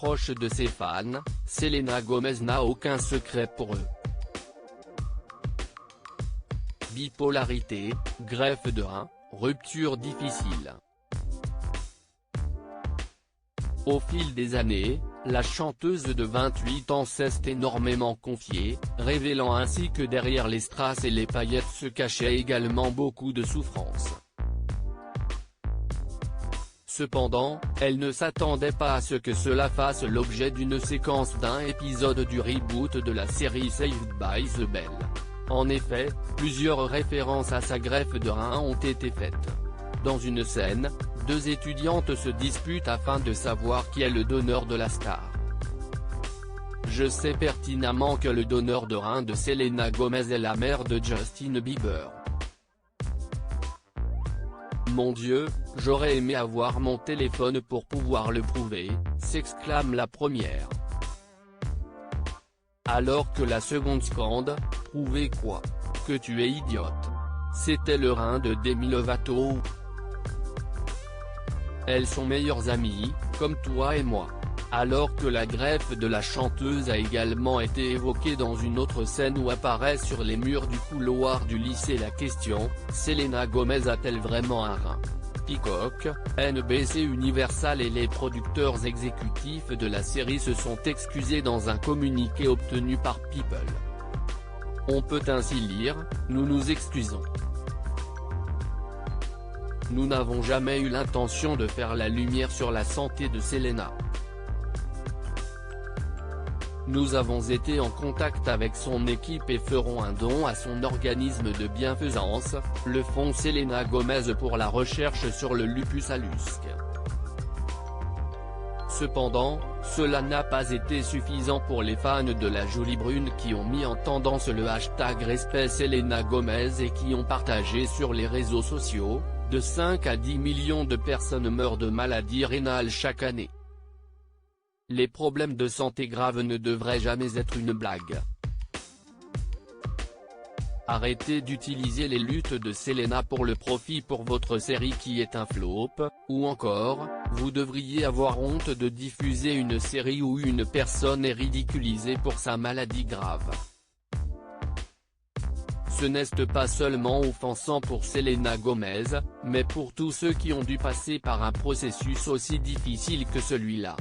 proche de ses fans, Selena Gomez n'a aucun secret pour eux. Bipolarité, greffe de rein, rupture difficile. Au fil des années, la chanteuse de 28 ans s'est énormément confiée, révélant ainsi que derrière les strass et les paillettes se cachait également beaucoup de souffrance. Cependant, elle ne s'attendait pas à ce que cela fasse l'objet d'une séquence d'un épisode du reboot de la série Saved by the Bell. En effet, plusieurs références à sa greffe de rein ont été faites. Dans une scène, deux étudiantes se disputent afin de savoir qui est le donneur de la star. Je sais pertinemment que le donneur de rein de Selena Gomez est la mère de Justin Bieber. Mon Dieu, j'aurais aimé avoir mon téléphone pour pouvoir le prouver, s'exclame la première. Alors que la seconde scande, « Prouver quoi? Que tu es idiote. C'était le rein de Demi Lovato. Elles sont meilleures amies, comme toi et moi. » Alors que la greffe de la chanteuse a également été évoquée dans une autre scène où apparaît sur les murs du couloir du lycée la question, Selena Gomez a-t-elle vraiment un rein? Peacock, NBC Universal et les producteurs exécutifs de la série se sont excusés dans un communiqué obtenu par People. On peut ainsi lire, nous nous excusons. Nous n'avons jamais eu l'intention de faire la lumière sur la santé de Selena. Nous avons été en contact avec son équipe et ferons un don à son organisme de bienfaisance, le fonds Selena Gomez pour la recherche sur le lupus à Lusque. Cependant, cela n'a pas été suffisant pour les fans de la jolie brune qui ont mis en tendance le hashtag Respect Selena Gomez et qui ont partagé sur les réseaux sociaux, de 5 à 10 millions de personnes meurent de maladies rénales chaque année. Les problèmes de santé graves ne devraient jamais être une blague. Arrêtez d'utiliser les luttes de Selena pour le profit pour votre série qui est un flop, ou encore, vous devriez avoir honte de diffuser une série où une personne est ridiculisée pour sa maladie grave. Ce n'est pas seulement offensant pour Selena Gomez, mais pour tous ceux qui ont dû passer par un processus aussi difficile que celui-là.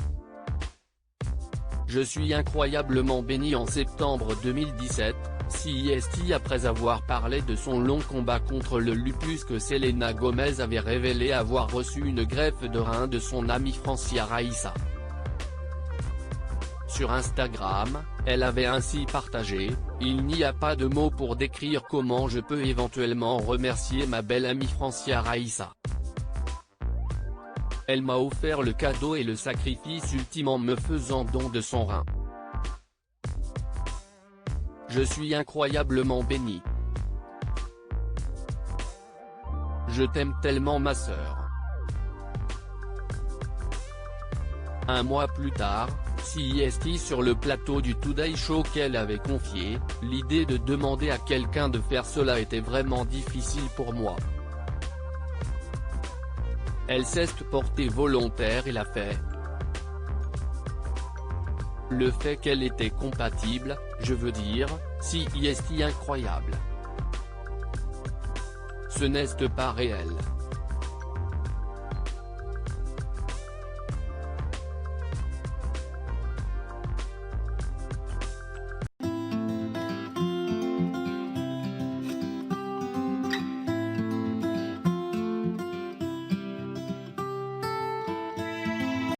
Je suis incroyablement béni en septembre 2017, CIST après avoir parlé de son long combat contre le lupus que Selena Gomez avait révélé avoir reçu une greffe de rein de son amie Francia Raïssa. Sur Instagram, elle avait ainsi partagé, « Il n'y a pas de mots pour décrire comment je peux éventuellement remercier ma belle amie Francia Raïssa. Elle m'a offert le cadeau et le sacrifice ultime en me faisant don de son rein. Je suis incroyablement béni. Je t'aime tellement ma sœur. » Un mois plus tard, CIST sur le plateau du Today Show qu'elle avait confié, « L'idée de demander à quelqu'un de faire cela était vraiment difficile pour moi. Elle s'est portée volontaire et l'a fait. Le fait qu'elle était compatible, je veux dire, CIST incroyable. Ce n'est pas réel.